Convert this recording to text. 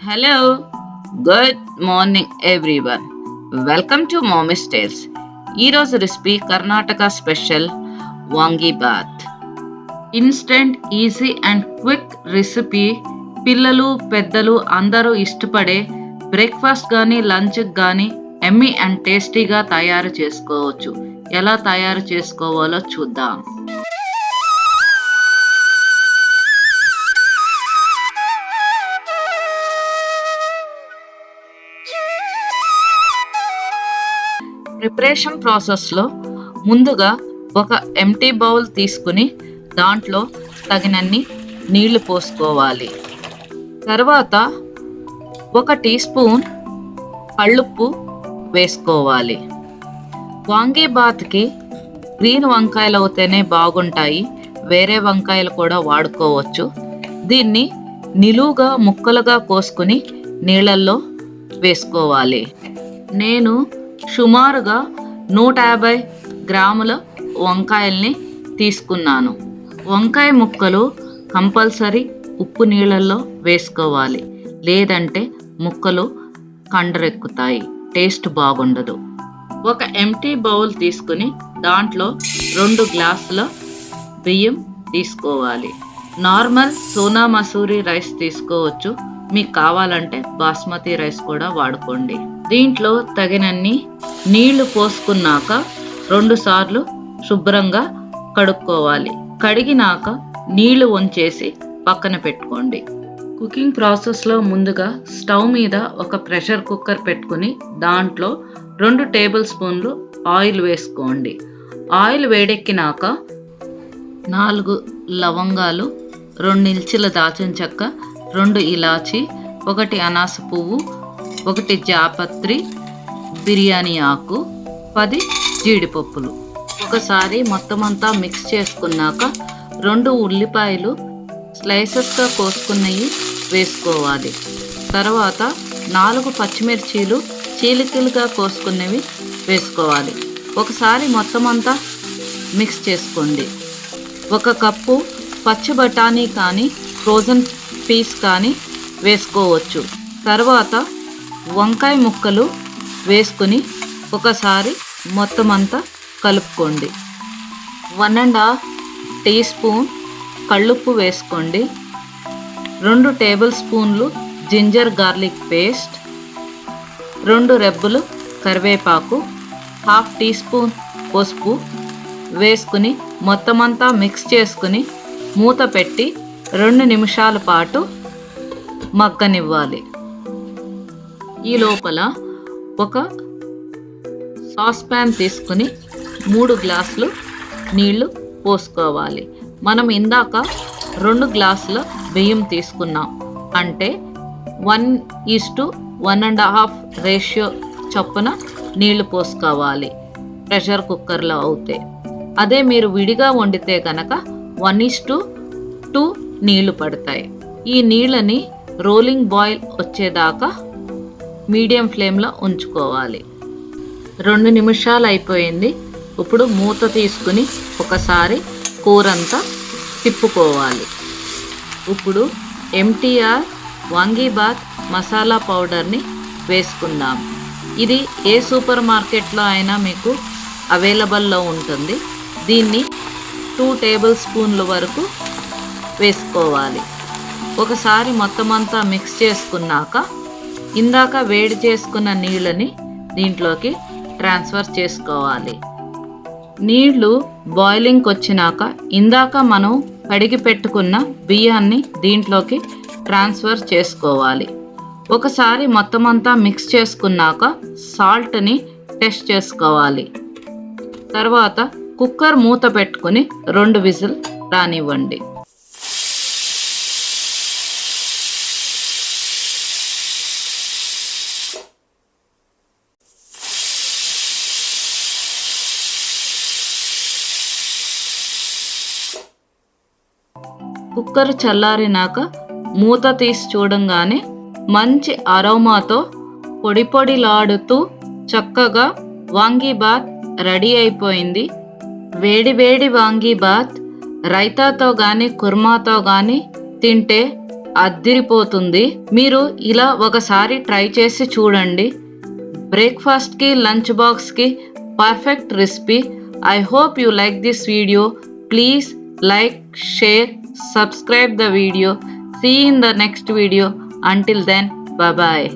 Hello, good morning everyone. Welcome to Mommy's Tales. ఈరోజు recipe Karnataka special vangi bath. Instant, easy and quick recipe. పిల్లలు పెద్దలు అందరూ ఇష్టపడే బ్రేక్ఫాస్ట్ కానీ లంచ్కి కానీ ఎమ్మీ అండ్ టేస్టీగా తయారు చేసుకోవచ్చు. ఎలా తయారు చేసుకోవాలో చూద్దాం. ప్రిపరేషన్ ప్రాసెస్లో ముందుగా ఒక ఎంటీ బౌల్ తీసుకుని దాంట్లో తగినన్ని నీళ్లు పోసుకోవాలి. తర్వాత 1 టీ స్పూన్ కళ్ళుప్పు వేసుకోవాలి. వాంగీ బాత్కి గ్రీన్ వంకాయలు అయితేనే బాగుంటాయి, వేరే వంకాయలు కూడా వాడుకోవచ్చు. దీన్ని నిలువుగా ముక్కలుగా కోసుకుని నీళ్ళల్లో వేసుకోవాలి. నేను సుమారుగా 150 గ్రాముల వంకాయల్ని తీసుకున్నాను. వంకాయ ముక్కలు కంపల్సరీ ఉప్పు నీళ్ళల్లో వేసుకోవాలి, లేదంటే ముక్కలు కండరెక్కుతాయి, టేస్ట్ బాగుండదు. ఒక ఎంటీ బౌల్ తీసుకుని దాంట్లో 2 గ్లాసుల బియ్యం తీసుకోవాలి. నార్మల్ సోనా మసూరి రైస్ తీసుకోవచ్చు, మీకు కావాలంటే బాస్మతి రైస్ కూడా వాడుకోండి. దీంట్లో తగినన్ని నీళ్లు పోసుకున్నాక 2 సార్లు శుభ్రంగా కడుక్కోవాలి. కడిగినాక నీళ్లు వంచేసి పక్కన పెట్టుకోండి. కుకింగ్ ప్రాసెస్లో ముందుగా స్టవ్ మీద ఒక ప్రెషర్ కుక్కర్ పెట్టుకుని దాంట్లో 2 టేబుల్ స్పూన్లు ఆయిల్ వేసుకోండి. ఆయిల్ వేడెక్కినాక 4 లవంగాలు, 2 ఇల్చిల దాల్చిన చెక్క, 2 ఇలాచి, 1 అనాస పువ్వు, 1 జాపత్రి, బిర్యానీ ఆకు, 10 జీడిపప్పులు. ఒకసారి మొత్తం అంతా మిక్స్ చేసుకున్నాక 2 ఉల్లిపాయలు స్లైసెస్గా కోసుకున్నవి వేసుకోవాలి. తర్వాత 4 పచ్చిమిర్చీలు చీలికలుగా కోసుకున్నవి వేసుకోవాలి. ఒకసారి మొత్తం అంతా మిక్స్ చేసుకోండి. 1 కప్పు పచ్చి బఠానీ కానీ ఫ్రోజన్ పీస్ కానీ వేసుకోవచ్చు. తర్వాత వంకాయ ముక్కలు వేసుకుని ఒకసారి మొత్తం అంతా కలుపుకోండి. 1½ టీ స్పూన్ కళ్ళుప్పు వేసుకోండి. 2 టేబుల్ స్పూన్లు జింజర్ గార్లిక్ పేస్ట్, 2 రెబ్బలు కరివేపాకు, 1/2 టీ స్పూన్ పసుపు వేసుకుని మొత్తం అంతా మిక్స్ చేసుకుని మూత పెట్టి 2 నిమిషాల పాటు మగ్గనివ్వాలి. ఈ లోపల ఒక సాస్ ప్యాన్ తీసుకుని 3 గ్లాసులు నీళ్లు పోసుకోవాలి. మనం ఇందాక 2 గ్లాసుల బియ్యం తీసుకున్నాం, అంటే 1:1.5 రేషియో చొప్పున నీళ్లు పోసుకోవాలి ప్రెషర్ కుక్కర్లో అవుతే. అదే మీరు విడిగా వండితే కనుక 1:2 నీళ్లు పడతాయి. ఈ నీళ్ళని రోలింగ్ బాయిల్ వచ్చేదాకా మీడియం ఫ్లేమ్లో ఉంచుకోవాలి. 2 నిమిషాలు అయిపోయింది. ఇప్పుడు మూత తీసుకుని ఒకసారి కూరంతా తిప్పుకోవాలి. ఇప్పుడు ఎంటీఆర్ వాంగీబాత్ మసాలా పౌడర్ని వేసుకుందాం. ఇది ఏ సూపర్ మార్కెట్లో అయినా మీకు అవైలబుల్లో ఉంటుంది. దీన్ని 2 టేబుల్ స్పూన్ల వరకు వేసుకోవాలి. ఒకసారి మొత్తం అంతా మిక్స్ చేసుకున్నాక ఇందాక వేడి చేసుకున్న నీళ్ళని దీంట్లోకి ట్రాన్స్ఫర్ చేసుకోవాలి. నీళ్లు బాయిలింగ్కి వచ్చినాక ఇందాక మనం కడిగి పెట్టుకున్న బియ్యాన్ని దీంట్లోకి ట్రాన్స్ఫర్ చేసుకోవాలి. ఒకసారి మొత్తం అంతా మిక్స్ చేసుకున్నాక సాల్ట్ని టెస్ట్ చేసుకోవాలి. తర్వాత కుక్కర్ మూత పెట్టుకుని 2 విజిల్ రానివ్వండి. కుక్కర్ చల్లారినాక మూత తీసి చూడంగానే మంచి అరోమాతో పొడి పొడిలాడుతూ చక్కగా వాంగీబాత్ రెడీ అయిపోయింది. వేడి వేడి వాంగీబాత్ రైతాతో కానీ కుర్మాతో కానీ తింటే అద్దిరిపోతుంది. మీరు ఇలా ఒకసారి ట్రై చేసి చూడండి. బ్రేక్ఫాస్ట్కి లంచ్ బాక్స్కి perfect recipe. I hope you like this video. Please like, share, subscribe the video. See you in the next video. Until then, bye bye.